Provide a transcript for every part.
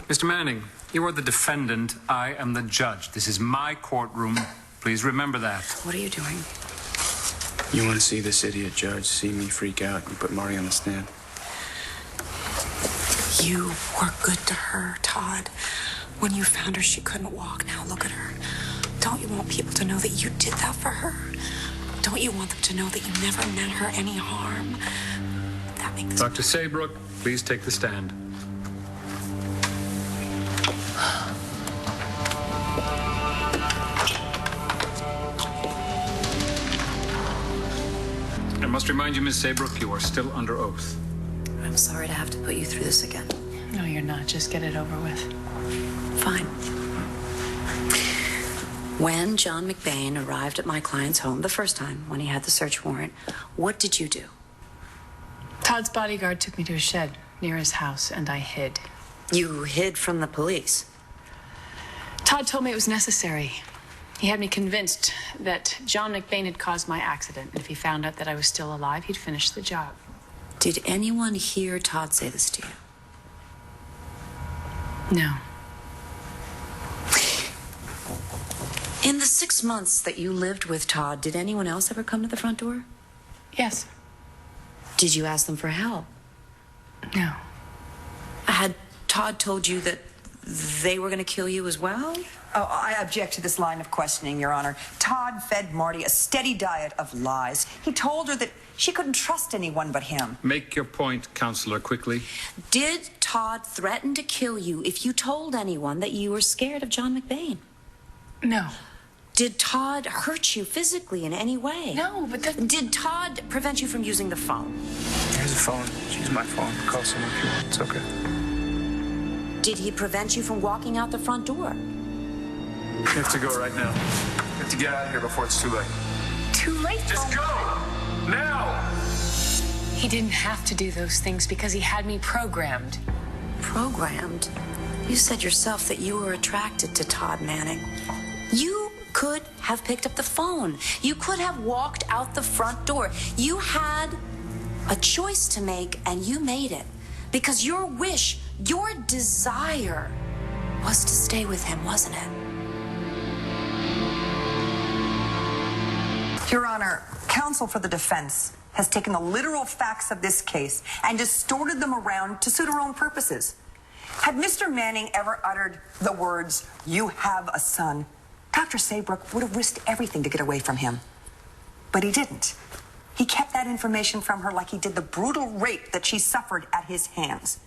Mr. Manning, you are the defendant. I am the judge. This is my courtroom. Please remember that. What are you doing? You want to see this idiot judge see me freak out and put Marty on the stand? You were good to her, Todd. When you found her, she couldn't walk. Now look at her. Don't you want people to know that you did that for her? Don't you want them to know that you never meant her any harm? That makes... Dr. Saybrook, please take the stand. I must remind you, Miss Saybrook, you are still under oath. I'm sorry to have to put you through this again. No, you're not. Just get it over with. Fine. When John McBain arrived at my client's home the first time, when he had the search warrant, what did you do? Todd's bodyguard took me to a shed near his house, and I hid. You hid from the police? Todd told me it was necessary. He had me convinced that John McBain had caused my accident, and if he found out that I was still alive, he'd finish the job. Did anyone hear Todd say this to you? No. In the 6 months that you lived with Todd, did anyone else ever come to the front door? Yes. Did you ask them for help? No. Had Todd told you that they were going to kill you as well? Oh, I object to this line of questioning, Your Honor. Todd fed Marty a steady diet of lies. He told her that she couldn't trust anyone but him. Make your point, Counselor, quickly. Did Todd threaten to kill you if you told anyone that you were scared of John McBain? No. Did Todd hurt you physically in any way? No, but that... Did Todd prevent you from using the phone? Here's a phone. Use my phone. Call someone if you want. It's okay. Did he prevent you from walking out the front door? You have to go right now. You have to get out of here before it's too late. Too late? Just go! Now! He didn't have to do those things because he had me programmed. Programmed? You said yourself that you were attracted to Todd Manning. You could have picked up the phone. You could have walked out the front door. You had a choice to make, and you made it. Because your wish, your desire, was to stay with him, wasn't it? Your Honor, counsel for the defense has taken the literal facts of this case and distorted them around to suit her own purposes. Had Mr. Manning ever uttered the words, "You have a son," Dr. Saybrook would have risked everything to get away from him. But he didn't. He kept that information from her like he did the brutal rape that she suffered at his hands.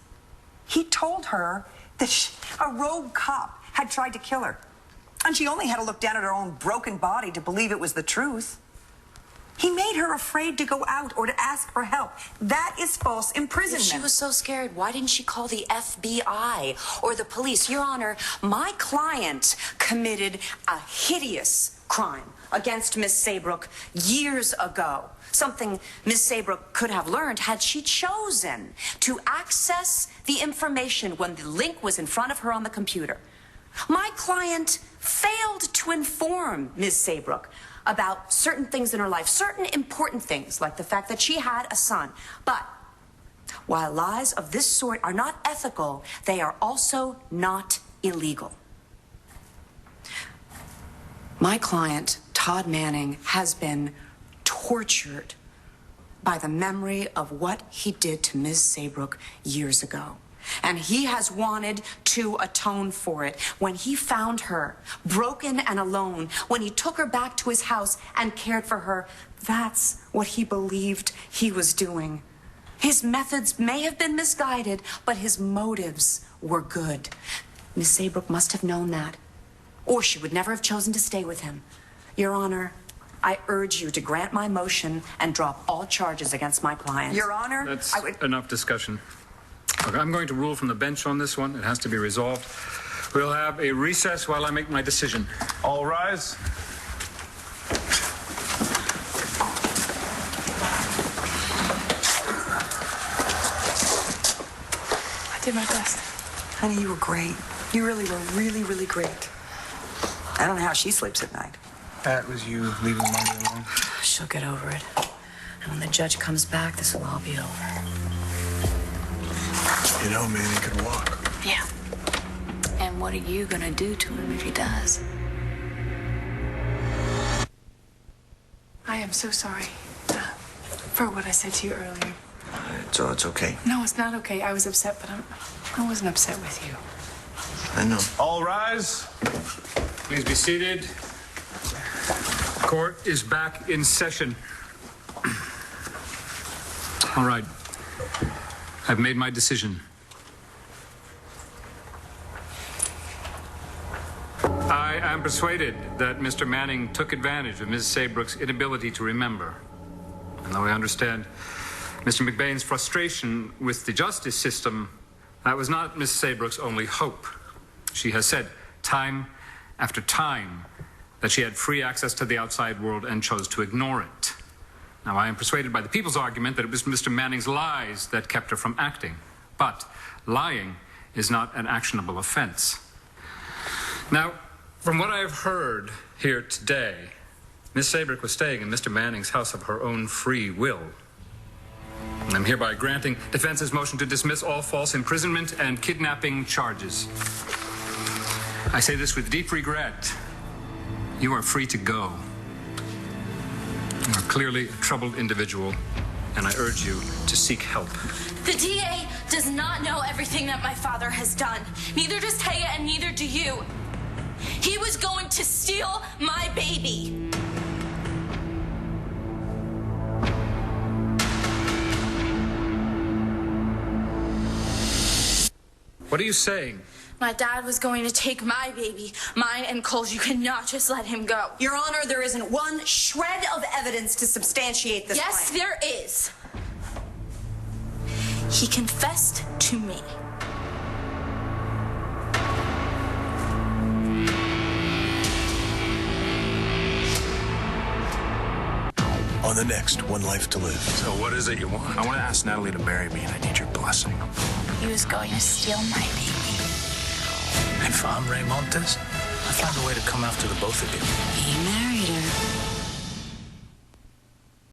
He told her that a rogue cop had tried to kill her, and she only had to look down at her own broken body to believe it was the truth. He made her afraid to go out or to ask for help. That is false imprisonment. If she was so scared, why didn't she call the FBI or the police? Your Honor, my client committed a hideous crime against Miss Saybrook years ago. Something Miss Saybrook could have learned had she chosen to access the information when the link was in front of her on the computer. My client failed to inform Miss Saybrook about certain things in her life, certain important things, like the fact that she had a son. But while lies of this sort are not ethical, they are also not illegal. My client, Todd Manning, has been tortured by the memory of what he did to Ms. Saybrook years ago. And he has wanted to atone for it. When he found her broken and alone, when he took her back to his house and cared for her, that's what he believed he was doing. His methods may have been misguided, but his motives were good. Miss Saybrook must have known that, or she would never have chosen to stay with him. Your Honor, I urge you to grant my motion and drop all charges against my client. Your Honor, That's enough discussion. Okay, I'm going to rule from the bench on this one. It has to be resolved. We'll have a recess while I make my decision. All rise. I did my best. honey, you were great. You really were really great. I don't know how she sleeps at night. That was you leaving Marty alone. She'll get over it. And when the judge comes back, this will all be over. You know, man, he could walk. Yeah. then what are you gonna do to him if he does? I am so sorry for what I said to you earlier. It's okay. No, it's not okay. I was upset, but I wasn't upset with you. I know. All rise. Please be seated. Court is back in session. All right. I've made my decision. I am persuaded that Mr. Manning took advantage of Ms. Saybrook's inability to remember. And though I understand Mr. McBain's frustration with the justice system, that was not Ms. Saybrook's only hope. She has said time after time that she had free access to the outside world and chose to ignore it. Now, I am persuaded by the people's argument that it was Mr. Manning's lies that kept her from acting. But lying is not an actionable offense. Now, from what I have heard here today, Miss Saybrook was staying in Mr. Manning's house of her own free will. And I'm hereby granting defense's motion to dismiss all false imprisonment and kidnapping charges. I say this with deep regret. You are free to go. You are clearly a troubled individual, and I urge you to seek help. The DA does not know everything that my father has done. Neither does Taya, and neither do you. He was going to steal my baby. What are you saying? My dad was going to take my baby, mine and Cole's. You cannot just let him go. Your Honor, there isn't one shred of evidence to substantiate this Yes, claim. there is. He confessed to me. On the next One Life to Live. So what is it you want? I want to ask Natalie to marry me, and I need your blessing. He was going to steal my baby. If I'm Ray Montes, I'll find a way to come after the both of you. Amen.